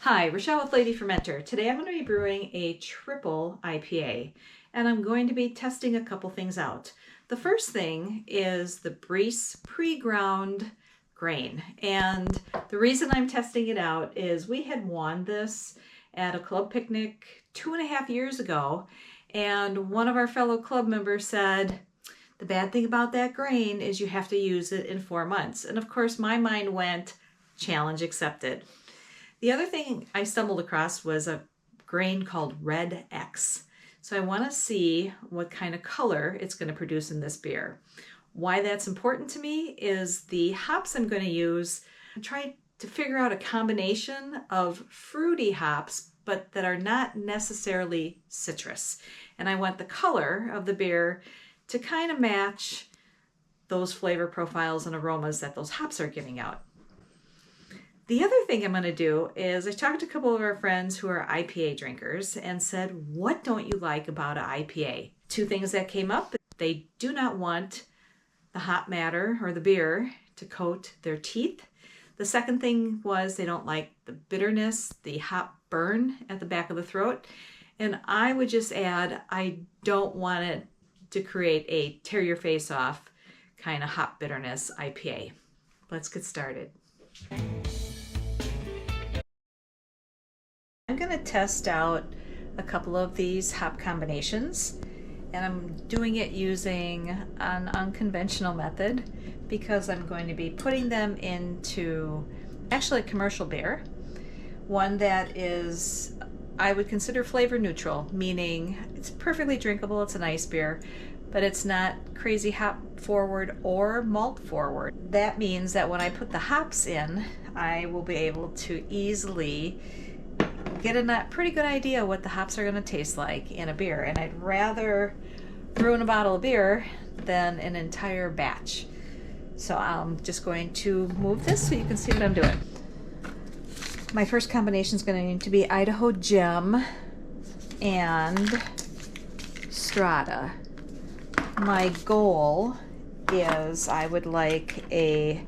Hi, Rahshal with Lady Fermenter. Today I'm going to be brewing a Triple IPA, and I'm going to be testing a couple things out. The first thing is the Briess Pre-ground grain, and the reason I'm testing it out is we had won this at a club picnic 2.5 years ago, and one of our fellow club members said, the bad thing about that grain is you have to use it in 4 months. And of course my mind went, challenge accepted. The other thing I stumbled across was a grain called Red X. So I want to see what kind of color it's going to produce in this beer. Why that's important to me is the hops I'm going to use. I'm trying to figure out a combination of fruity hops, but that are not necessarily citrus. And I want the color of the beer to kind of match those flavor profiles and aromas that those hops are giving out. The other thing I'm going to do is I talked to a couple of our friends who are IPA drinkers and said, what don't you like about an IPA? Two things that came up. They do not want the hop matter or the beer to coat their teeth. The second thing was they don't like the bitterness, the hop burn at the back of the throat. And I would just add, I don't want it to create a tear your face off kind of hop bitterness IPA. Let's get started. I'm going to test out a couple of these hop combinations, and I'm doing it using an unconventional method because I'm going to be putting them into actually a commercial beer, one that is, I would consider flavor neutral, meaning it's perfectly drinkable, it's a nice beer, but it's not crazy hop forward or malt forward. That means that when I put the hops in, I will be able to easily get a pretty good idea what the hops are going to taste like in a beer. And I'd rather ruin a bottle of beer than an entire batch. So I'm just going to move this so you can see what I'm doing. My first combination is going to be Idaho Gem and Strata. My goal is I would like a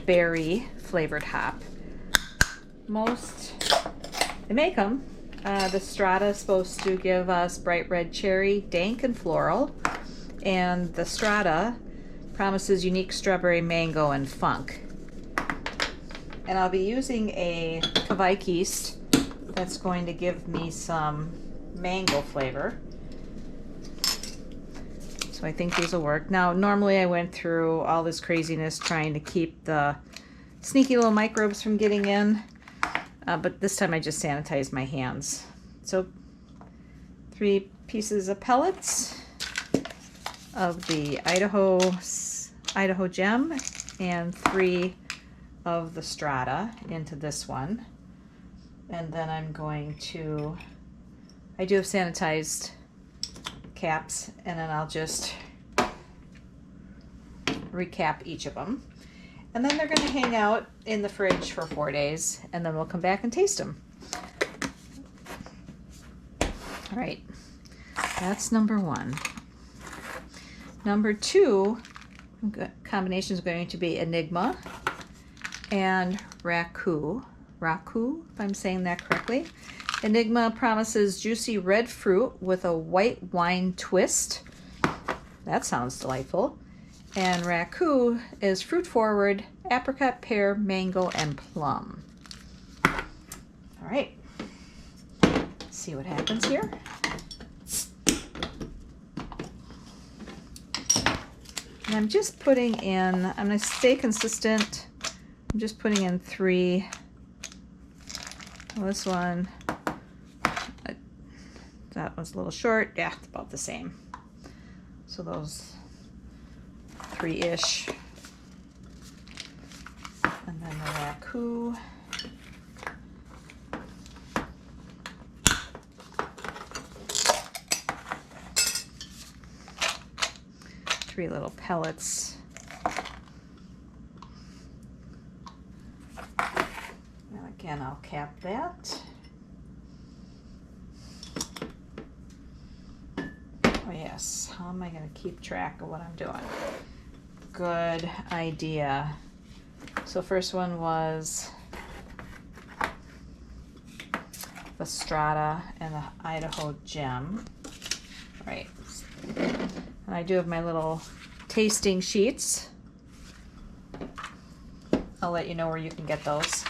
berry flavored hop. They make them. The Strata is supposed to give us bright red cherry, dank and floral, and the Strata promises unique strawberry, mango, and funk. And I'll be using a Kveik yeast that's going to give me some mango flavor. So I think these will work. Now, normally I went through all this craziness trying to keep the sneaky little microbes from getting in. But this time I just sanitized my hands. So 3 pieces of pellets of the Idaho Gem and 3 of the Strata into this one. And then I'm going to, I do have sanitized caps, and then I'll just recap each of them. And then they're going to hang out in the fridge for 4 days, and then we'll come back and taste them. All right, that's number 1. Number 2 combination is going to be Enigma and Raku, if I'm saying that correctly. Enigma promises juicy red fruit with a white wine twist. That sounds delightful. And Raku is fruit forward, apricot, pear, mango, and plum. All right, let's see what happens here. And I'm just putting in, I'm going to stay consistent. I'm just putting in 3. Well, this one, that one's a little short. Yeah, it's about the same. So those 3-ish. And then the Raku. Three little pellets. Now again, I'll cap that. Oh yes, how am I going to keep track of what I'm doing? Good idea. So first one was the Strata and the Idaho Gem. Right. And I do have my little tasting sheets. I'll let you know where you can get those.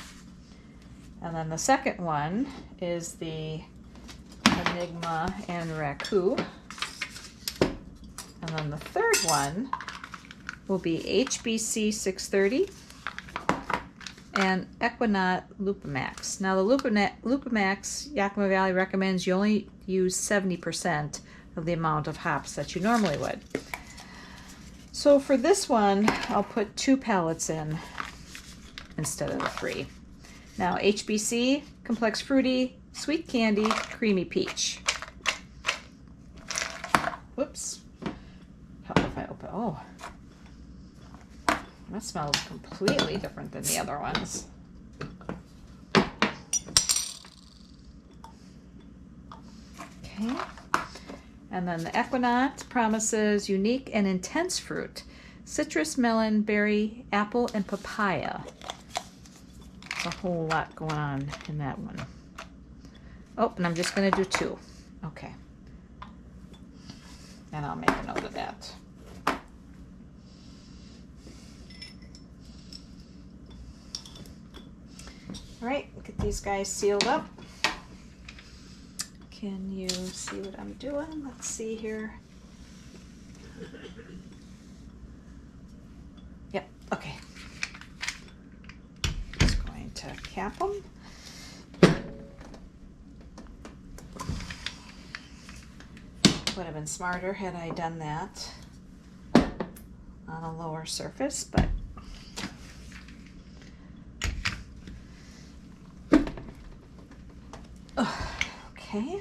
And then the second one is the Enigma and Raku. And then the third one will be HBC 630 and Equinaut Lupamax. Now the Lupamax, Yakima Valley recommends you only use 70% of the amount of hops that you normally would. So for this one, I'll put 2 pellets in instead of the 3. Now HBC, complex fruity, sweet candy, creamy peach. Whoops. Help if I open, oh. That smells completely different than the other ones. Okay. And then the Equinaut promises unique and intense fruit. Citrus, melon, berry, apple, and papaya. There's a whole lot going on in that one. Oh, and I'm just going to do 2. Okay. And I'll make a note of that. All right, get these guys sealed up. Can you see what I'm doing? Let's see here. Yep, okay. Just going to cap them. Would have been smarter had I done that on a lower surface, but okay.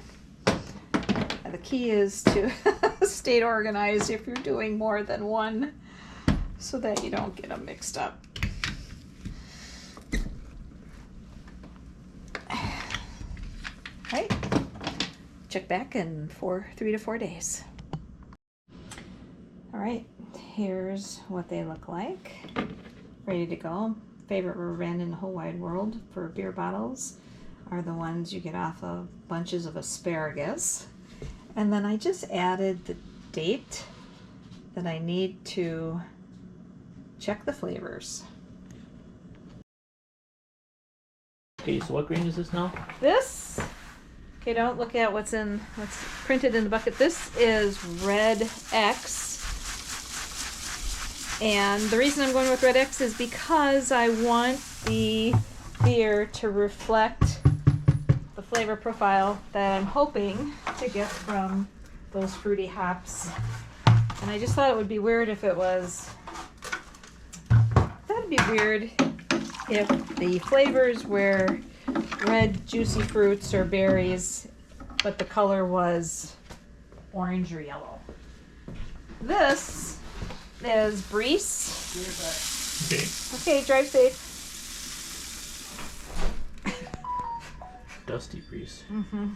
The key is to stay organized if you're doing more than one so that you don't get them mixed up. Right. Check back in 3 to 4 days. All right, here's what they look like. Ready to go. Favorite rubber band in the whole wide world for beer bottles are the ones you get off of bunches of asparagus. And then I just added the date that I need to check the flavors. Okay, so what grain is this now? This, okay, don't look at what's printed in the bucket. This is Red X. And the reason I'm going with Red X is because I want the beer to reflect the flavor profile that I'm hoping to get from those fruity hops. And I just thought it would be weird if it was, that'd be weird if the flavors were red juicy fruits or berries, but the color was orange or yellow. This is Briess. Okay. Okay, drive safe. Dusty Briess. Mm-hmm.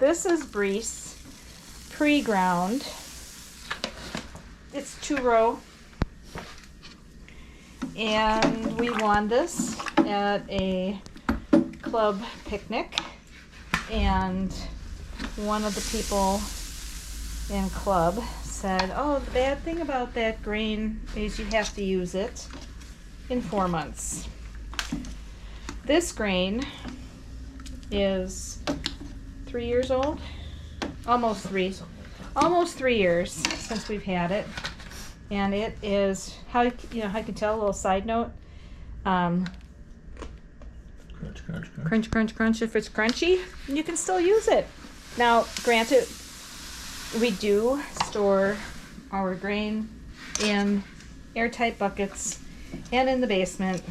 This is Briess Pre-ground. It's 2-row. And we won this at a club picnic. And one of the people in club said, oh, the bad thing about that grain is you have to use it in 4 months. This grain is 3 years old, almost 3 years since we've had it, and it is how you can tell. A little side note: Crunch, crunch, crunch. crunch, crunch, crunch. If it's crunchy, you can still use it. Now, granted, we do store our grain in airtight buckets and in the basement,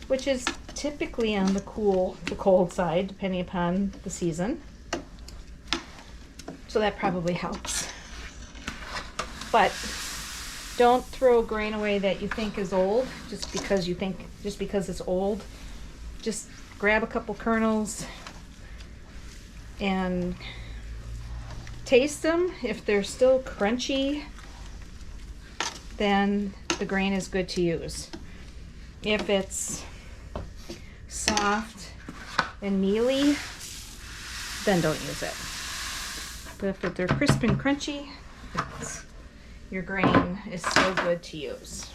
which is typically on the cold side, depending upon the season. So that probably helps. But don't throw grain away that you think is old just because it's old. Just grab a couple kernels and taste them. If they're still crunchy, then the grain is good to use. If it's soft and mealy, then don't use it. But if they're crisp and crunchy, your grain is still good to use.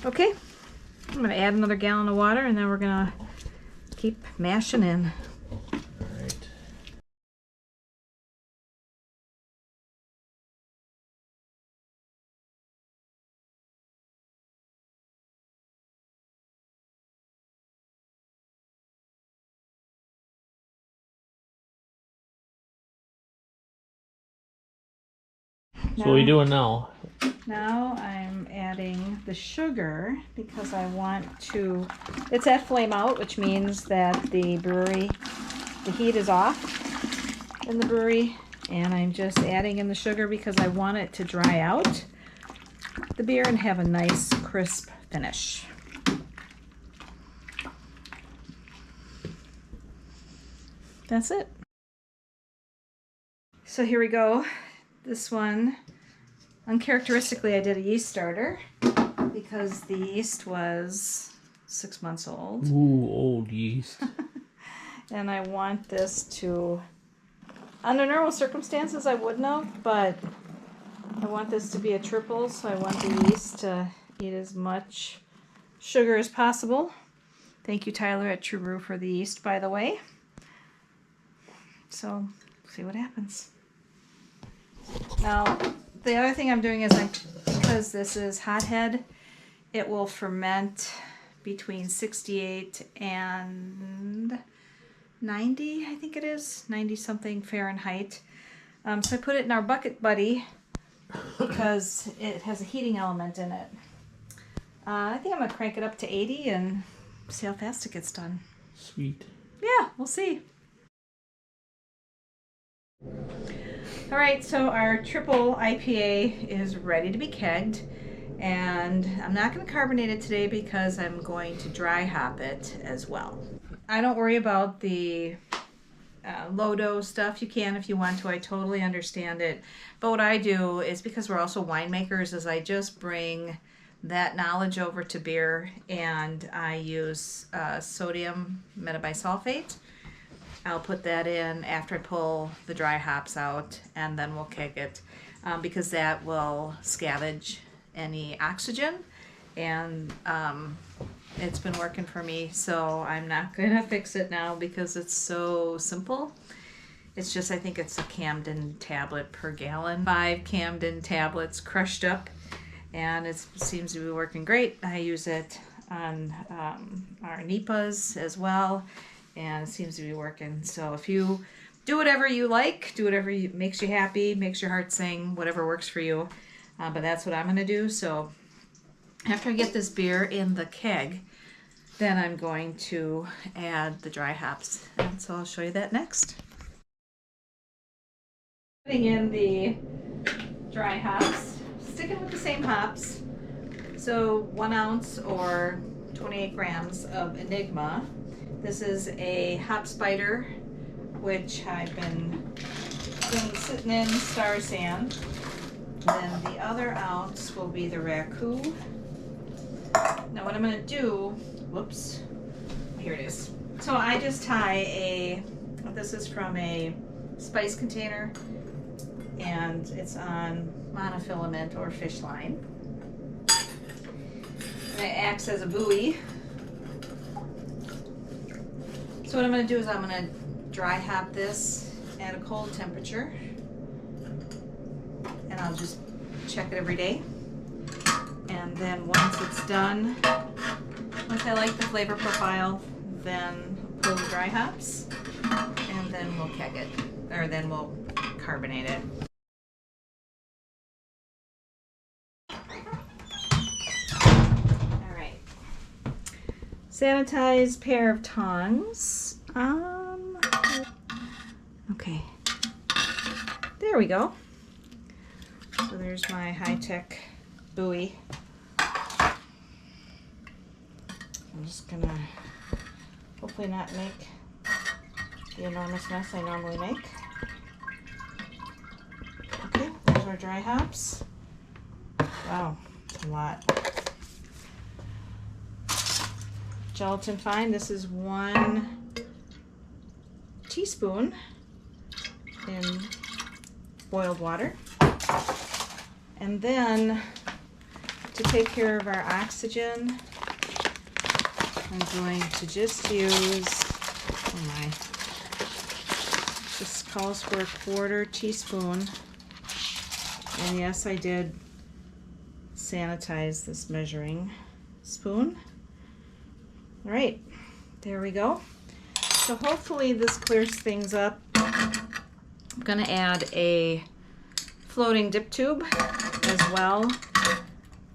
Okay, I'm going to add another gallon of water and then we're going to keep mashing in. Alright. So what are you doing now? Now I'm adding the sugar because I want to, it's at flame out, which means that the heat is off in the brewery, and I'm just adding in the sugar because I want it to dry out the beer and have a nice crisp finish. That's it. So here we go. This one, uncharacteristically, I did a yeast starter because the yeast was 6 months old. Ooh, old yeast. And I want this to, under normal circumstances I wouldn't have, but I want this to be a triple, so I want the yeast to eat as much sugar as possible. Thank you, Tyler at True Brew, for the yeast, by the way. So, see what happens. Now, the other thing I'm doing is, because this is hothead, it will ferment between 68 and 90, I think it is, 90 something Fahrenheit. So I put it in our Bucket Buddy because it has a heating element in it. I think I'm going to crank it up to 80 and see how fast it gets done. Sweet. Yeah, we'll see. All right, so our Triple IPA is ready to be kegged, and I'm not going to carbonate it today because I'm going to dry hop it as well. I don't worry about the low dose stuff. You can if you want to. I totally understand it. But what I do is, because we're also winemakers, is I just bring that knowledge over to beer, and I use sodium metabisulfate. I'll put that in after I pull the dry hops out, and then we'll keg it because that will scavenge any oxygen, and it's been working for me, so I'm not going to fix it now because it's so simple. It's just, I think it's a Camden tablet per gallon. 5 Camden tablets crushed up, and it seems to be working great. I use it on our NEPAs as well, and it seems to be working. So if you do whatever you like, do whatever makes you happy, makes your heart sing, whatever works for you. But that's what I'm going to do. So after I get this beer in the keg, then I'm going to add the dry hops. And so I'll show you that next. Putting in the dry hops, sticking with the same hops. So 1 ounce or 28 grams of Enigma. This is a hop spider, which I've been sitting in Star Sand. Then the other ounce will be the Raku. Now what I'm going to do, whoops, here it is. So I just tie this is from a spice container, and it's on monofilament or fish line. And it acts as a buoy. So what I'm going to do is I'm going to dry hop this at a cold temperature, and I'll just check it every day. And then once it's done, once I like the flavor profile, then pull the dry hops, and then we'll keg it, or then we'll carbonate it. All right. Sanitized pair of tongs. Okay. There we go. So there's my high-tech buoy. I'm just gonna hopefully not make the enormous mess I normally make. our dry hops. Wow, that's a lot. Gelatin fine, this is 1 teaspoon in boiled water. And then to take care of our oxygen, I'm going to just use, oh my, this calls for 1/4 teaspoon. And yes, I did sanitize this measuring spoon. All right, there we go. So hopefully this clears things up. I'm gonna add a floating dip tube as well,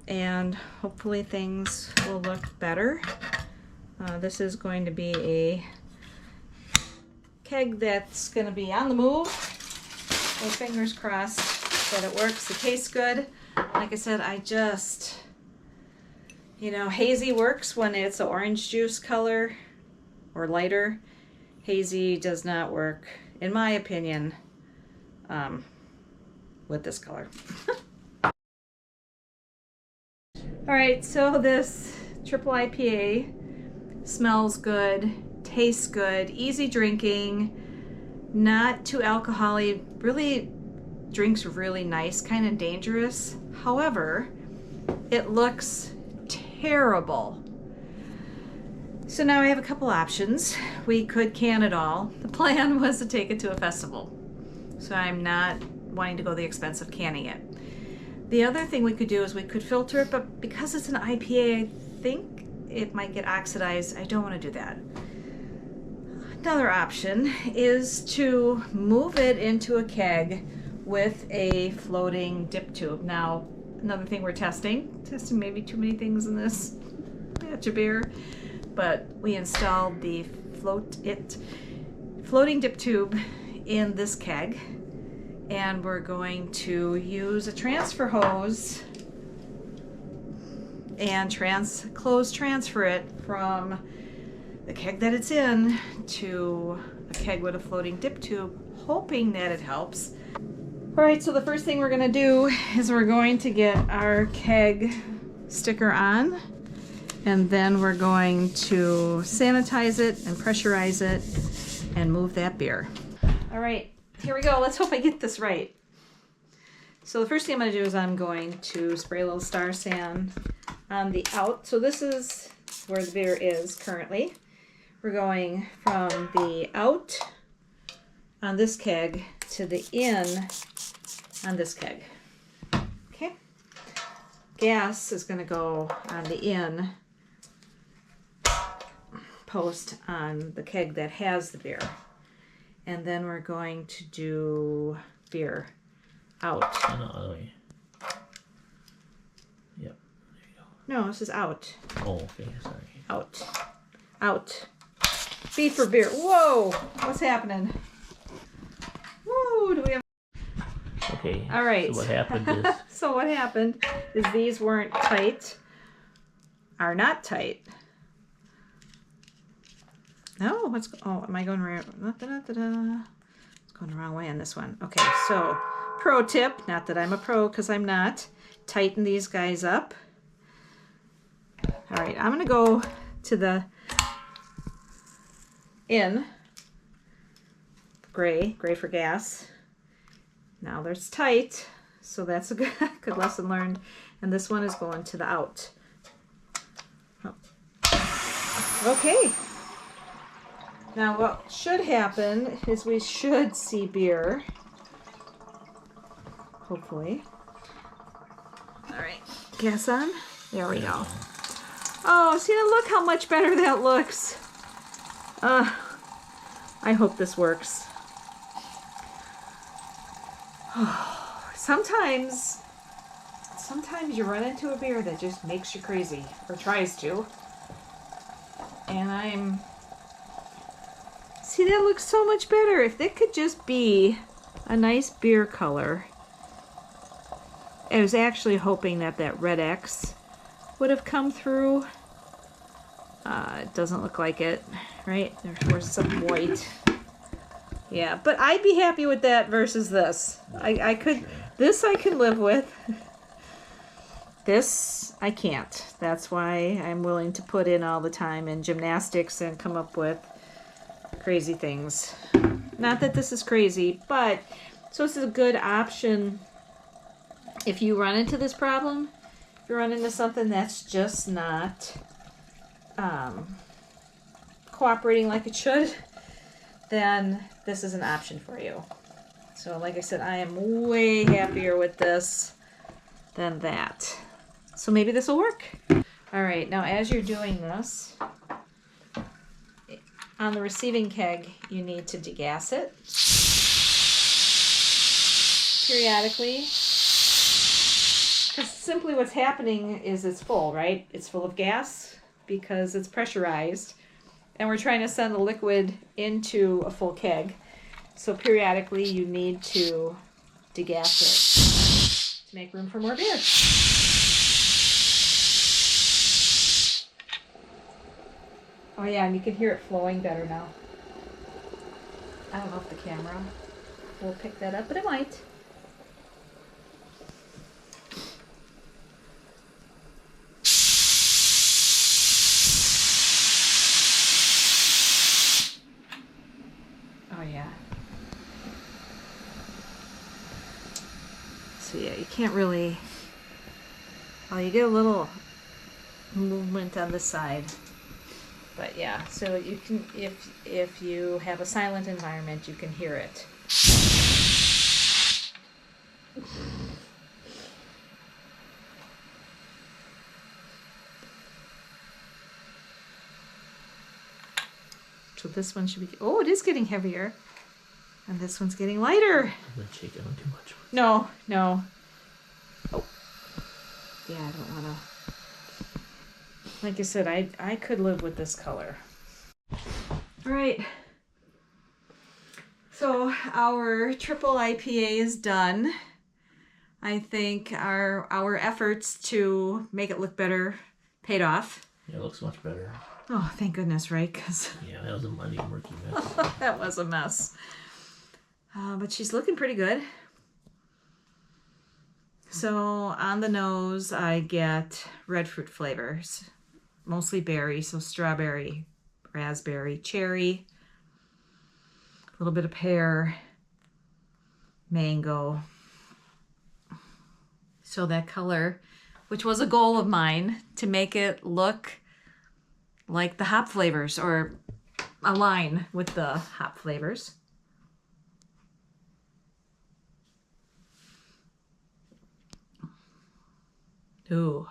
and hopefully things will look better. This is going to be a keg that's gonna be on the move. So fingers crossed that it works. It tastes good. Like I said, I just, you know, hazy works when it's an orange juice color or lighter. Hazy does not work, in my opinion, with this color. All right, so this Triple IPA smells good, tastes good, easy drinking, not too alcoholic, really drinks really nice, kind of dangerous. However, it looks terrible. So now I have a couple options. We could can it all. The plan was to take it to a festival, so I'm not wanting to go the expense of canning it. The other thing we could do is we could filter it, but because it's an IPA, I think it might get oxidized. I don't want to do that. Another option is to move it into a keg with a floating dip tube. Now, another thing we're testing maybe too many things in this batch of beer, but we installed the floating dip tube in this keg, and we're going to use a transfer hose and close transfer it from the keg that it's in to a keg with a floating dip tube, hoping that it helps. All right, so the first thing we're gonna do is we're going to get our keg sticker on, and then we're going to sanitize it and pressurize it and move that beer. All right, here we go. Let's hope I get this right. So the first thing I'm gonna do is I'm going to spray a little Star San on the out. So this is where the beer is currently. We're going from the out on this keg to the in on this keg. Okay. Gas is going to go on the in post on the keg that has the beer. And then we're going to do beer out. No, other way. Yep. There you go. No, this is out. Oh, okay. Sorry. Out. Out. B for beer. Whoa! What's happening? Whoa! Do we have... Okay. All right. So what happened is... So what happened is these weren't tight. Are not tight. No, what's... Oh, am I going right? It's going the wrong way on this one. Okay, so pro tip, not that I'm a pro because I'm not, tighten these guys up. All right, I'm going to go to the in, gray for gas. Now there's tight, so that's a good lesson learned. And this one is going to the out. Oh. Okay. Now what should happen is we should see beer. Hopefully. All right, gas on. There we go. Oh, see, look how much better that looks. I hope this works. Sometimes you run into a beer that just makes you crazy, or tries to. And see, that looks so much better. If it could just be a nice beer color. I was actually hoping that that red X would have come through. It doesn't look like it, right? There's some white. Yeah, but I'd be happy with that versus this. I This I can live with. This I can't. That's why I'm willing to put in all the time in gymnastics and come up with crazy things. Not that this is crazy, but so this is a good option if you run into this problem. If you run into something that's just not cooperating like it should, then this is an option for you. So like I said, I am way happier with this than that. So maybe this will work. All right, now as you're doing this, on the receiving keg, you need to degas it periodically. Because simply what's happening is it's full, right? It's full of gas because it's pressurized. And we're trying to send the liquid into a full keg. So periodically you need to degas it to make room for more beer. Oh yeah, and you can hear it flowing better now. I don't know if the camera will pick that up, but it might. Oh yeah. So yeah, you can't really, well, you get a little movement on the side. But yeah, so you can, if you have a silent environment, you can hear it. So this one should be, oh, it is getting heavier. And this one's getting lighter. I'm gonna shake it on too much. No, no. Oh. Yeah, I don't want to. Like I said, I could live with this color. All right. So our triple IPA is done. I think our efforts to make it look better paid off. Yeah, it looks much better. Oh, thank goodness, right? Because yeah, that was a muddy, murky mess. that was a mess. But she's looking pretty good. So on the nose, I get red fruit flavors. Mostly berry, so strawberry, raspberry, cherry, a little bit of pear, mango. So that color, which was a goal of mine, to make it look like the hop flavors or align with the hop flavors. Ooh,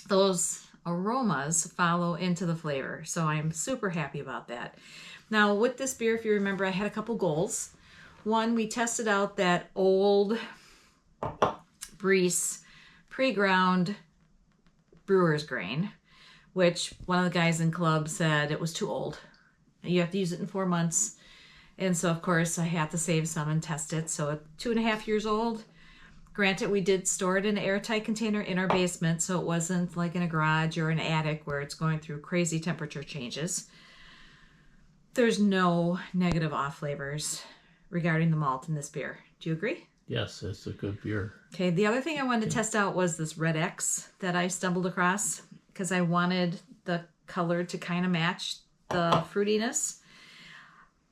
those aromas follow into the flavor, so I'm super happy about that. Now with this beer, if you remember, I had a couple goals. One, we tested out that old Briess Pre-ground brewer's grain, which one of the guys in club said it was too old. You have to use it in 4 months. And so of course I had to save some and test it. So at 2.5 years old, granted, we did store it in an airtight container in our basement, so it wasn't like in a garage or an attic where it's going through crazy temperature changes. There's no negative off flavors regarding the malt in this beer. Do you agree? Yes, it's a good beer. Okay, the other thing I wanted to test out was this Red X that I stumbled across because I wanted the color to kind of match the fruitiness.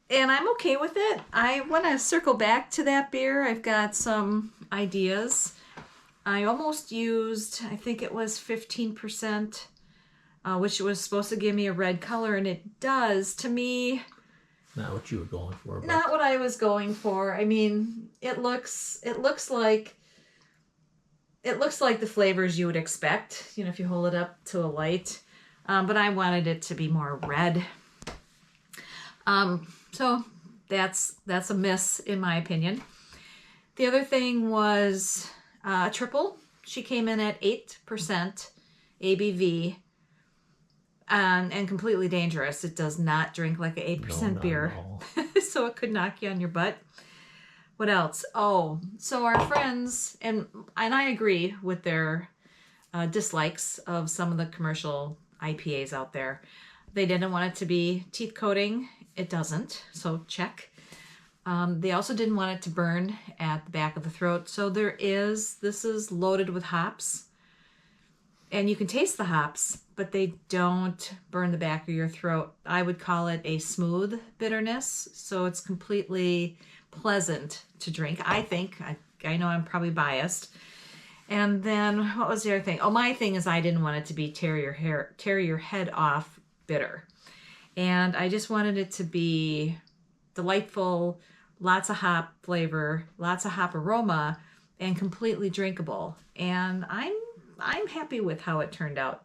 And I'm okay with it. I want to circle back to that beer. I've got some ideas. I almost used, I think it was 15%, which was supposed to give me a red color, and it does. To me, Not what you were going for. But not what I was going for. I mean, it looks like the flavors you would expect, you know, if you hold it up to a light. But I wanted it to be more red. So that's a miss in my opinion. The other thing was triple. She came in at 8% ABV and completely dangerous. It does not drink like an 8% beer. So it could knock you on your butt. What else? Oh, so our friends, and I agree with their dislikes of some of the commercial IPAs out there. They didn't want it to be teeth coating. It doesn't, so check. They also didn't want it to burn at the back of the throat. So this is loaded with hops. And you can taste the hops, but they don't burn the back of your throat. I would call it a smooth bitterness. So it's completely pleasant to drink, I think. I know I'm probably biased. And then what was the other thing? Oh, my thing is I didn't want it to be tear your head off bitter. And I just wanted it to be delightful, lots of hop flavor, lots of hop aroma, and completely drinkable. And I'm happy with how it turned out.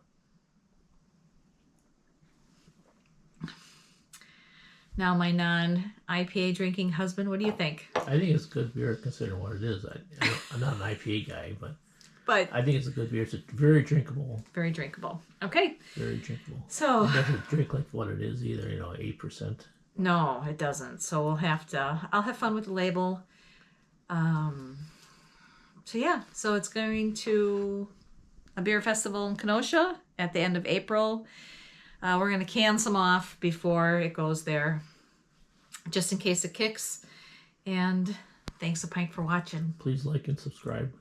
Now, my non-IPA drinking husband, what do you think? I think it's good beer considering what it is. I'm not an IPA guy, but I think it's a good beer. It's very drinkable. Very drinkable. Okay. Very drinkable. So it doesn't drink like what it is either, 8%. No, it doesn't. So I'll have fun with the label. So it's going to a beer festival in Kenosha at the end of April. We're going to can some off before it goes there, just in case it kicks. And thanks a pint for watching. Please like and subscribe.